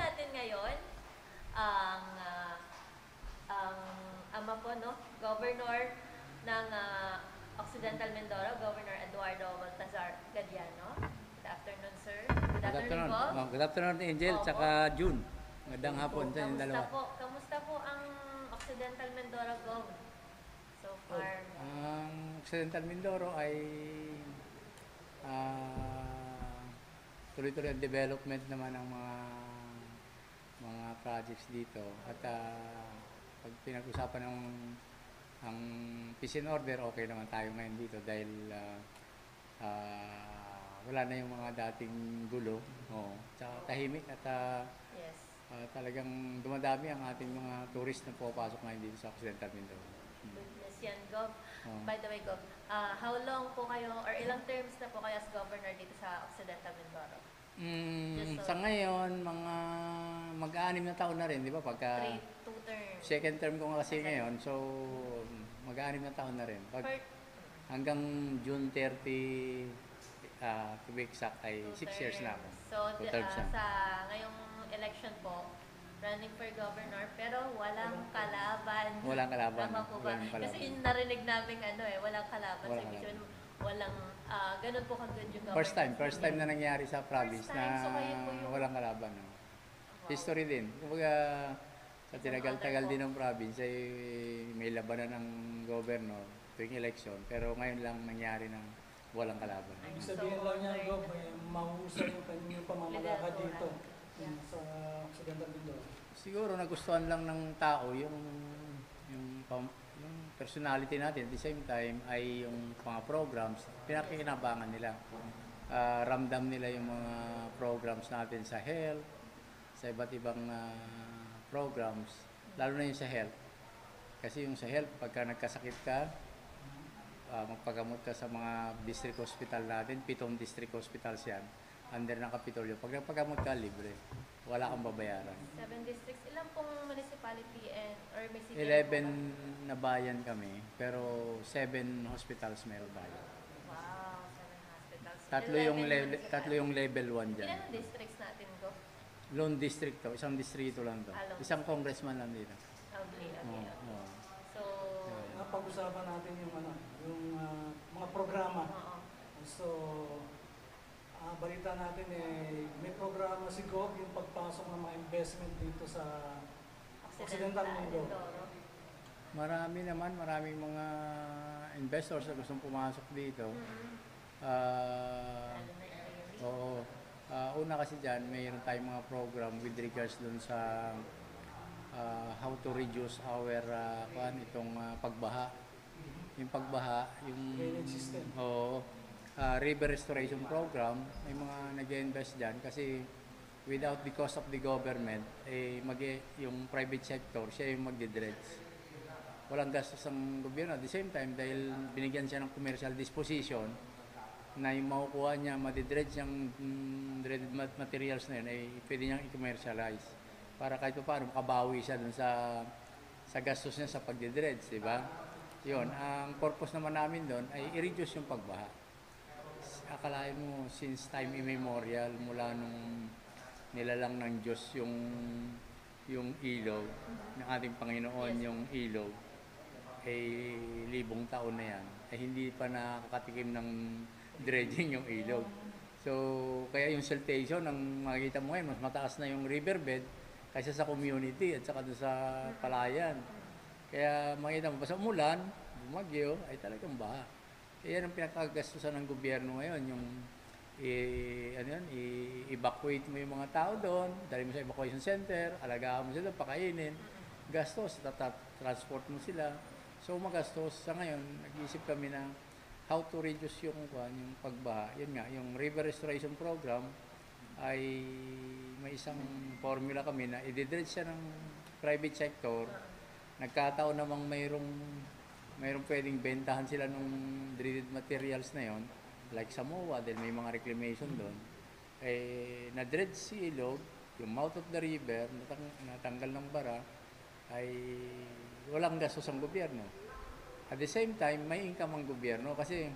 natin ngayon ang ang ama po, no? Governor ng Occidental Mindoro, Governor Eduardo Baltazar Gadiano. Good afternoon, sir. Good afternoon po. Good afternoon, Angel, Opo. tsaka June. Magandang hapon sa inyong dalawa. Kamusta po ang Occidental Mindoro Gov so far? Ang Occidental Mindoro ay tuloy-tuloy ang development naman ng mga projects dito. At pag pinag-usapan ng ang peace and order, okay naman tayo ngayon dito dahil wala na yung mga dating gulo. Tsaka tahimik at Yes. talagang dumadami ang ating mga tourist na pupasok ngayon dito sa Occidental Mindoro. Goodness yan, Gov. By the way, Gov, how long po kayo, or ilang terms na po kayo as governor dito sa Occidental Mindoro? Sa ngayon, mga mag-aanim na taon na rin, di ba? Pagka 2 terms. second term ko nga kasi ngayon, so mag-aanim na taon na rin. Hanggang June 30, to be exact, ay 6 years na ako. So, 2 terms na. sa ngayong election po, running for governor, pero walang kalaban. Walang kalaban. Tama po ba? Walang kalaban. Kasi yung narinig namin walang kalaban. Walang So, kalaban. walang, ganun po kagod yung governor. First time na nangyari sa province First time, na so kayo po yung- walang kalaban. No? Wow. History din. Kumbaga, sa tinagal-tagal din ng province ay may labanan ng governor tuwing election, pero ngayon lang nangyari ng walang kalaban. Ibig sabihin lang niya, Gob, mahusay yung kanyang pamamalakad dito sa Occidental Mindoro. Siguro nagustuhan lang ng tao yung personality natin. At the same time ay yung mga programs, pinakikinabangan nila. Ramdam nila yung mga programs natin sa health, sa iba't ibang programs, lalo na yung sa health. Kasi yung sa health, pagka nagkasakit ka, magpagamot ka sa mga district hospital natin, 7 district hospitals yan, under ng Kapitolyo. Pag nagpagamot ka, libre. Wala kang babayaran. 7 districts. Ilan pong municipality or may city? 11 na bayan kami, pero 7 hospitals meron tayo. Wow, 7 hospitals. Tatlo yung level 1 dyan. Ilan ang districts natin, Go? Lone district to, isang distrito lang to. Lone Isang congressman lang dito. Okay. Oo. So, Napag-usapan natin yung mga programa. oo. So, balita natin may programa si Gob yung pagpasok ng mga investment dito sa Occidental Mindoro. Maraming mga investors na gustong pumasok dito. Lalo na yung Oo. Una kasi dyan, mayroon tayong mga program with regards dun sa how to reduce our pagbaha. Yung pagbaha, yung Drainage system. River restoration program, may mga nag-invest dyan kasi without the cost of the government, yung private sector, siya yung magdi-dredge. Walang gastos ng gobyerno. At the same time, dahil binigyan siya ng commercial disposition, na yung makukuha niya, madidredge yung dreaded materials na yun, ay pwede niyang i-commercialize. Para kahit pa paano, makabawi siya dun sa gastos niya sa pagdidredge, di ba? Yun, ang purpose naman namin doon ay i-reduce yung pagbaha. Akalain mo, since time immemorial, mula nung nilalang ng Diyos yung ilog, ng ating Panginoon yung ilog, ay libong taon na yan, ay hindi pa nakakatikim ng dredging yung ilog. So, kaya yung siltation, ang makikita mo ngayon, mas mataas na yung riverbed kaysa sa community at saka doon sa palayan. Kaya makikita mo, basta umulan, bumagyo, ay talagang baha. Kaya yan ang pinakagastusan ng gobyerno ngayon, yung i-evacuate mo yung mga tao doon, dali mo sa evacuation center, alagaan mo sila, pakainin, gastos, transport mo sila. So magastos. Sa ngayon, nag-iisip kami na how to reduce yung pagbaha. Yun nga, yung river restoration program ay may isang formula kami na i-dredge siya ng private sector. Nagkataon namang mayroong pwedeng bentahan sila nung dreaded materials na yon, like sa MOA, dahil may mga reclamation doon. Na-dredge si ilog, yung mouth of the river, natanggal ng bara, ay walang gastos ang gobyerno. At the same time, may income ang gobyerno kasi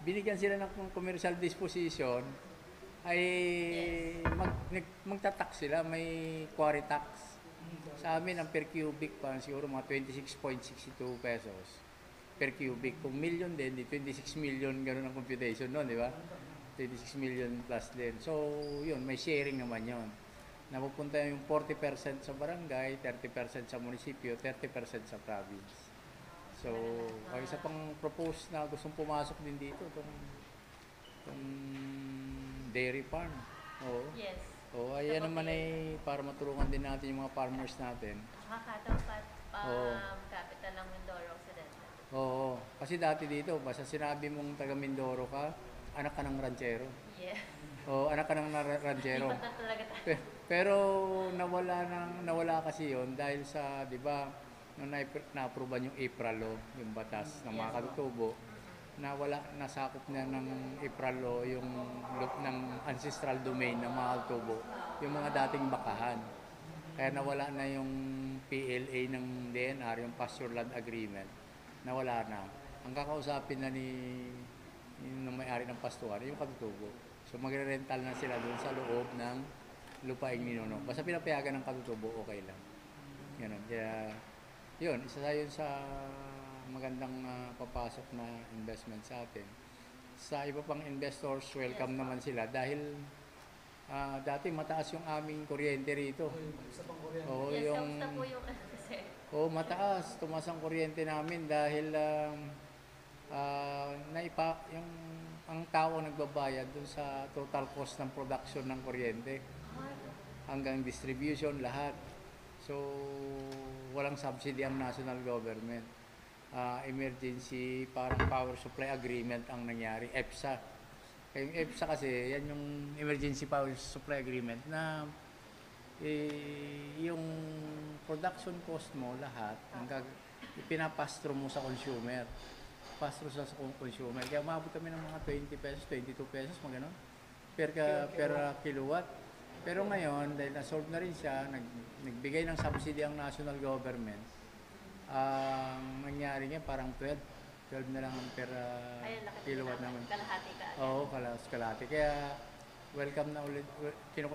binigyan sila ng commercial disposition ay magta-tax sila, may quarry tax. Sa amin, ang per cubic pa, siguro mga 26.62 pesos per cubic. Kung million din, di 26 million, ganun ang computation nun, di ba? 26 million plus din. So, yun, may sharing naman yun. Napupunta yung 40% sa barangay, 30% sa munisipyo, 30% sa province. So, ang isa pang propose na gustong pumasok din dito, itong dairy farm. Oo. Yes. Oo, ayan naman ay para matulungan din natin yung mga farmers natin. Nakakatawa Oo. capital ng Mindoro Occidental. Oo, kasi dati dito, basta sinabi mong taga Mindoro ka, anak ka ng ranchero. Yeah. Oo, anak ka ng ranchero. Lipat na talaga tayo. Pero nawala kasi yon dahil sa, 'di ba, nung na-approvean yung IPRA law, yung batas ng mga katutubo, nasakop na ng IPRA law yung ng ancestral domain ng mga katutubo, yung mga dating bakahan. Kaya nawala na yung PLA ng DNR, yung pasture land agreement. Nawala na. Ang kakausapin na ng may-ari ng pastuhan, yung katutubo. So magre-rental na sila doon sa loob ng lupaing ninuno. Basta pinapayagan ng katutubo, okay lang. Ganun. Kaya, yun, isa yun sa magandang papasok na investment sa atin. Sa iba pang investors, welcome naman sila dahil dati mataas yung aming kuryente rito. Isa pang kuryente. Oo, Yes, yung kamusta po yung sir? mataas, tumaas ang kuryente namin dahil ang tao nagbabayad dun sa total cost ng production ng kuryente hanggang distribution, lahat. So, walang subsidy ang national government. Emergency, parang power supply agreement ang nangyari, EPSA. Kaya yung EPSA kasi, yan yung emergency power supply agreement na yung production cost mo lahat, pinapastro mo sa consumer. Pastro sa consumer. Kaya umabot kami ng mga 20 pesos, 22 pesos, mga ganun, per kilowatt. Pero ngayon, dahil na-solve na rin siya, nagbigay ng subsidy ang national government, ang nangyari niya parang 12 na lang ang per kilowatt naman. Kalahati ka. Oo, kalahati. Kaya welcome na ulit,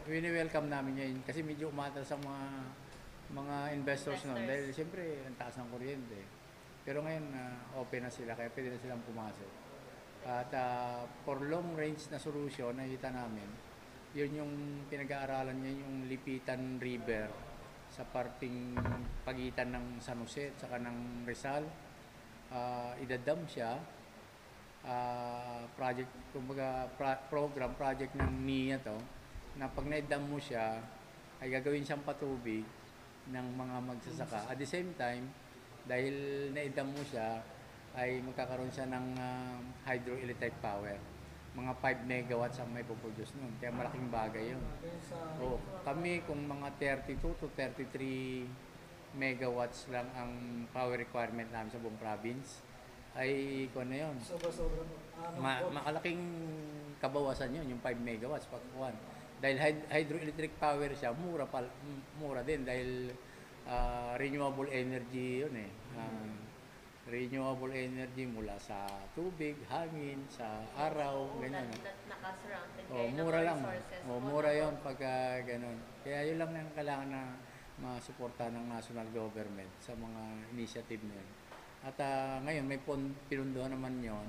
wini-welcome namin ngayon kasi medyo umatras ang mga investors noon dahil siyempre ang taas ng kuryente. Pero ngayon open na sila kaya pwede na silang pumasok. At for long range na solution nakita namin, yun yung pinag-aaralan niya yung Lipitan River sa parting pagitan ng San Jose at saka ng Rizal. Idadam siya, project, kumbaga project ng NIA to, na pag na-dam mo siya ay gagawin siyang patubig ng mga magsasaka. At the same time, dahil na-dam mo siya ay magkakaroon siya ng hydroelectric power. Mga 5 megawatts ang may puproduce nun. Kaya malaking bagay yun. Oo, kami kung mga 32 to 33 megawatts lang ang power requirement namin sa buong province, ay kung ano yun. Sobra-sobra. Makalaking kabawasan yun, yung 5 megawatts pagkuhan. Dahil hydroelectric power siya, mura din dahil renewable energy yun eh. Renewable energy mula sa tubig, hangin, sa araw, ganyan. Nakasurrounded Oh, mura lang. Oh, mura yun pagka ganun. Kaya yun lang ang kailangan na masuporta ng national government sa mga initiative na yun. At ngayon may pinunduhan naman yon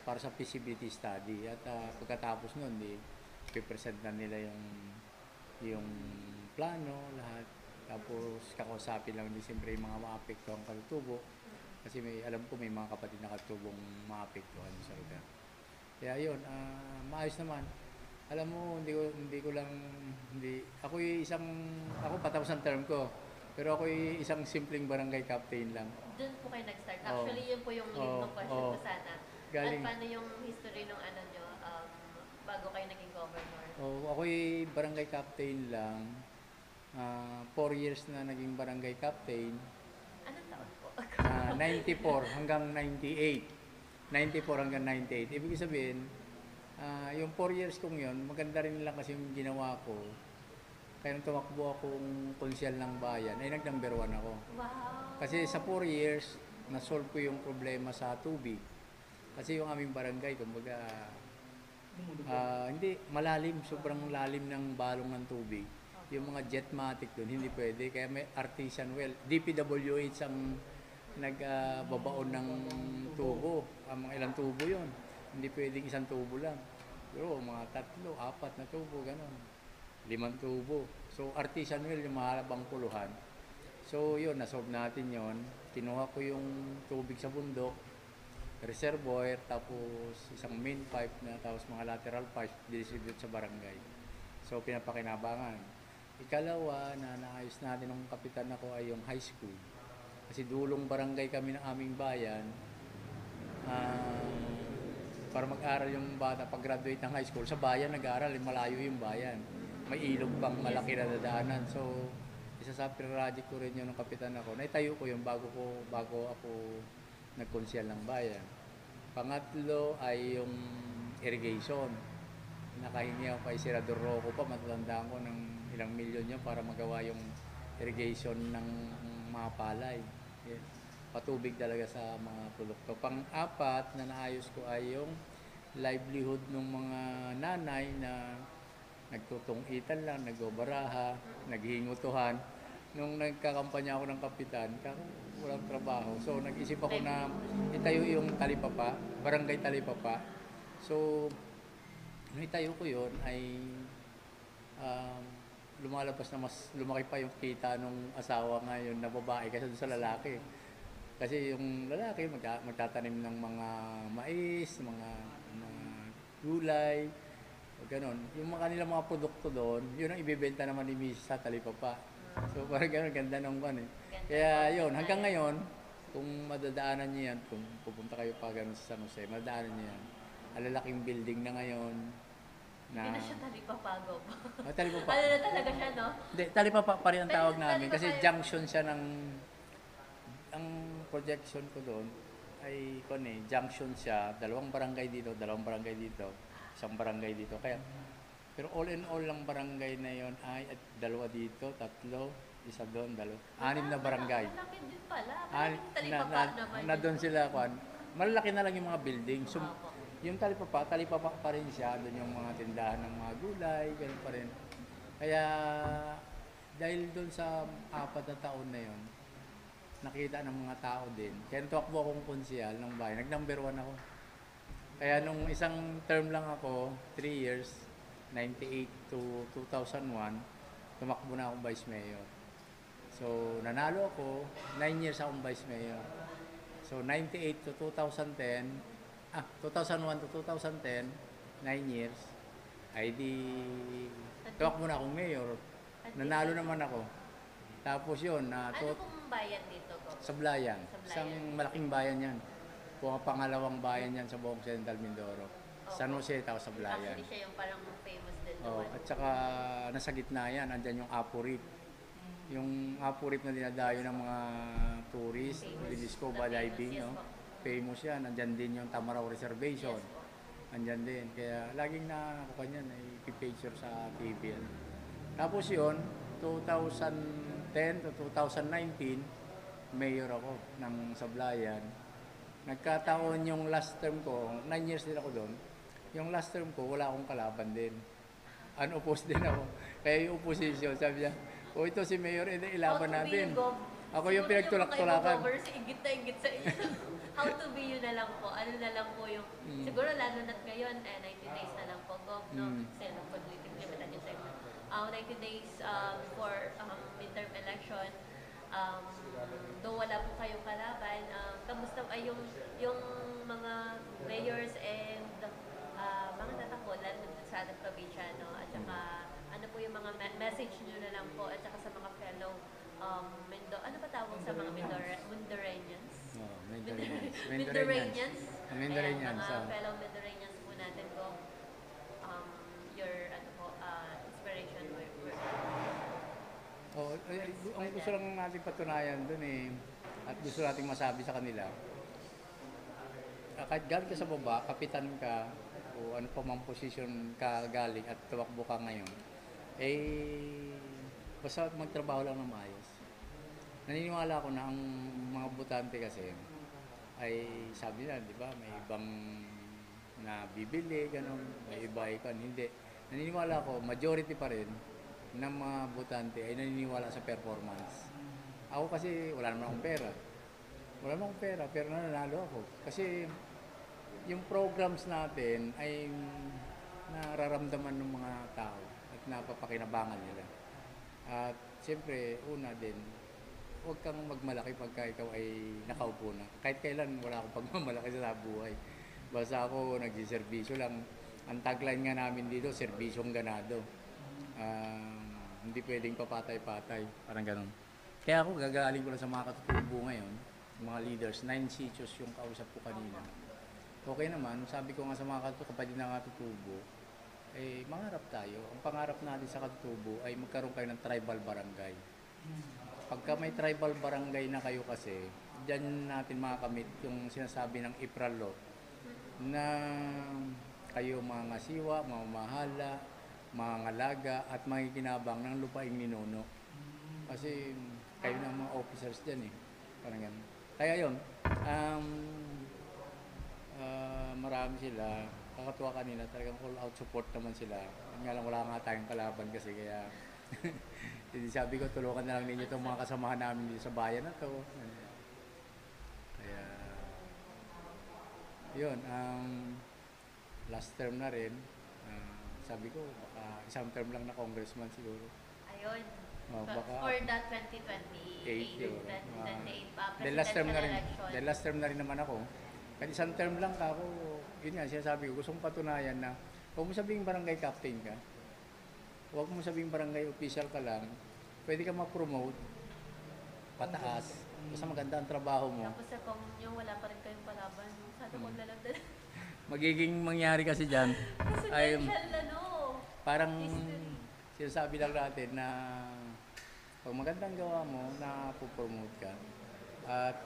para sa feasibility study. At pagkatapos nun, i-present na nila yung plano, lahat. Tapos kakausapin lang din siyempre yung mga maapektuhang katutubo. Kasi alam ko may mga kapatid na katubong maapektuhan sa lugar. Kaya yun, maayos naman. Alam mo, ako patapos ang term ko, pero ako isang simpleng barangay captain lang. Doon po kayo nag-start. Actually, yun po yung lead ng question ko sana. Galing. At paano yung history nung nyo, bago kayo naging governor? Ako'y barangay captain lang. 4 years na naging barangay captain. Anong taon po? 94 hanggang 98. 94 hanggang 98. Ibig sabihin, yung 4 years kong yun, maganda rin lang kasi yung ginawa ko. Kaya nung tumakbo akong konsyal ng bayan, ay nag-number 1 ako. Wow! Kasi sa 4 years, na-solve ko yung problema sa tubig. Kasi yung aming barangay, kumbaga, Lumulubog. Hindi, malalim, sobrang lalim ng balong ng tubig. Yung mga jetmatic doon, hindi pwede. Kaya may artisan well. DPWH ang nagbabaon ng tubo. Ang mga ilang tubo yon. Hindi pwedeng isang tubo lang. Pero mga 3, 4 na tubo, gano'n. 5 tubo. So, artisan well, yung mahalabang puluhan. So, yun, nasolve natin yon. Kinuha ko yung tubig sa bundok, reservoir, tapos isang main pipe na, tapos mga lateral pipes, distribute sa barangay. So, pinapakinabangan. Ikalawa na naayos natin ng kapitan ako ay yung high school. Kasi dulong barangay kami ng aming bayan. Para mag-aral yung bata pag-graduate ng high school. Sa bayan nag-aaral, malayo yung bayan. May ilog pang malaki na dadaanan. So, isa sa project ko rin yun ng kapitan ako. Naitayo ko yun bago ako nagkonsyal ng bayan. Pangatlo ay yung irrigation. Nakahingi ako kay Senador Rocco pa, matandaan ko ng ilang milyon yun para magawa yung irrigation ng mga palay. Yes. Patubig talaga sa mga produkto. Pang-apat na naayos ko ay yung livelihood ng mga nanay na nagtutong-itan lang, nagbabaraha, naghihingutuhan. Nung nagkakampanya ako ng kapitan, walang trabaho. So nag-isip ako na itayo yung talipapa, barangay talipapa. So nung itayo ko yun ay lumalabas na mas lumaki pa yung kita nung asawa ngayon na babae kasi doon sa lalaki. Kasi yung lalaki magtatanim ng mga mais, mga gulay, ganon. Yung mga kanilang mga produkto doon, yun ang ibebenta naman ni Miss sa talipapa. So parang ganon, ganda nung ano. Kaya yun, hanggang ngayon, kung madadaanan niyo yan, kung pupunta kayo pa ganon sa San Jose, madadaanan niyo yan. Alalaking building na ngayon, na Hindi na siya talipapa, Gob. talipapa. Ano na talaga siya, no? Hindi, talipapa pa rin ang tawag namin kasi Talipapa. junction siya ng ang projection ko doon ay junction siya, dalawang barangay dito, isang barangay dito. Kaya pero all in all lang barangay na yon ay at 2 dito, 3, isa doon, 2. 6 na barangay. Malaki din pala. Anim Malaking talipapa naman. na doon sila kwan. Malalaki na lang yung mga building. So, Opo. yung talipapa pa rin siya, doon yung mga tindahan ng mga gulay, ganun pa rin. Kaya, dahil doon sa 4 na taon na yon, nakita ng mga tao din. Kaya tumakbo akong konsyal ng bayan, nag-number 1 ako. Kaya nung isang term lang ako, 3 years, 98 to 2001, tumakbo na akong vice mayor. So, nanalo ako, 9 years akong vice mayor. So, 98 to 2010, 2001 to 2010, 9 years, ay di tumakbo na akong mayor. Nanalo naman ako. Tapos yun, Ano pong bayan dito, Gob? Sablayan. Sablayan. Isang malaking bayan yan. Pangalawang bayan yan sa buong Central Mindoro. San Jose, tapos Sablayan. Actually, siya yung parang famous din Oh, doon. at saka nasa gitna yan, andyan yung Apo Reef. Yung Apo Reef na dinadayo ng mga tourist, scuba diving, Yes no? po. Famous yan. Andyan din yung Tamaraw Reservation. Yes po. Andyan din. Kaya laging nakakuha niyan, i-picture sa TV yan. Tapos yun, 2010 to 2019, mayor ako ng Sablayan. Nagkataon yung last term ko, 9 years din ako doon. Yung last term ko, wala akong kalaban din. Unopposed din ako. Kaya yung opposition, sabi niya, ito si Mayor, ilaban natin. Ako yung pinagtulak-tulakan. Ingit na ingit sa inyo. How to be you na lang po. Ano na lang po yung, siguro lalo na't ngayon, 90 days na lang po, Gob, no? Kasi nag-implementan yung time. 90 days before midterm election, though wala po kayong kalaban, kamusta ay yung mga mayors and mga tatakbo, lalo sa ating probinsya, no? At saka, ano po yung mga message nyo na lang po, at saka sa mga fellow ano ba tawag sa mga Mindoranians? Oh, Mindoranians. Mindoranians? Mindoranians. Ayan, mga fellow Mindoranians po natin po, your inspiration Ang gusto lang natin patunayan dun at gusto nating masabi sa kanila, kahit galing ka sa baba, kapitan ka, o ano pa mang posisyon ka galing at tumakbo ka ngayon, basta magtrabaho lang ng maayos. Naniniwala ko na ang mga botante kasi ay sabi na, di ba, may ibang na bibili, ganun, may iba kan hindi. Naniniwala ako, majority pa rin ng mga botante ay naniniwala sa performance. Ako kasi wala naman akong pera. Wala naman akong pera, pero nananalo ako. Kasi yung programs natin ay nararamdaman ng mga tao at napapakinabangan nila. At siyempre, una din, huwag kang magmalaki pagka ikaw ay nakaupo na. Kahit kailan wala akong pagmamalaki sa buhay. Basta ako nagsiservisyo lang. Ang tagline nga namin dito, serbisyong ganado. Hindi pwedeng papatay-patay. Parang ganun. Kaya ako gagaling ko lang sa mga katutubo ngayon, mga leaders, 9 sitios yung kausap ko kanina. Okay naman, sabi ko nga sa mga kapatid na katutubo, eh mangarap tayo. Ang pangarap natin sa katutubo ay magkaroon kayo ng tribal barangay. Pagka may tribal barangay na kayo kasi, dyan natin makakamit yung sinasabi ng IPRA law na kayo mga ngasiwa, mga mahala, mga ngalaga at makikinabang ng lupaing ninuno. Kasi kayo ng mga officers dyan eh. Parang ganun. Kaya yun, marami sila. Kakatuwa kanina, talagang all out support naman sila. Nga lang wala nga tayong kalaban kasi kaya hindi sabi ko tulungan na lang ninyo itong mga kasamahan namin dito sa bayan na to. Kaya yun, last term na rin. Sabi ko baka isang term lang na congressman siguro. Ayun. Oh, baka For that 2028, 2028 pa, Then last term na rin naman ako. Kahit isang term lang ako, yun nga, sinasabi ko, gusto kong patunayan na huwag mo sabihing barangay captain ka, huwag mo sabihing barangay official ka lang, pwede ka ma-promote, pataas, basta maganda ang trabaho mo. Tapos sa yung wala pa rin kayong palaban, sana maglalagdan. Magiging mangyari kasi dyan, ay Presidential, parang history. sinasabi lang natin na pag magandang gawa mo, na pupromote ka, at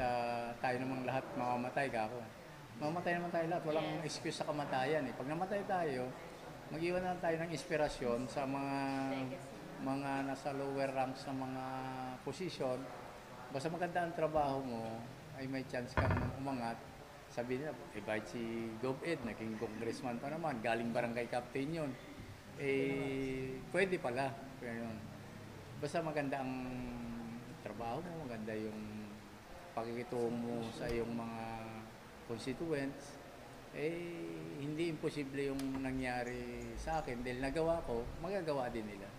tayo namang lahat mamamatay ka ako. Mamamatay naman tayo lahat, walang Yes. excuse sa kamatayan eh. Pag namatay tayo, mag-iwan na tayo ng inspirasyon sa mga nasa lower ranks ng mga position. Basta maganda ang trabaho mo, ay may chance kang umangat. Sabi nila, kahit si Gov Ed, naging congressman pa naman, galing barangay captain yun. Eh, pwede pala. Ganun. Basta maganda ang trabaho mo, maganda yung pakikitungo mo sa iyong mga constituents, eh hindi imposible yung nangyari sa akin dahil nagawa ko, magagawa din nila.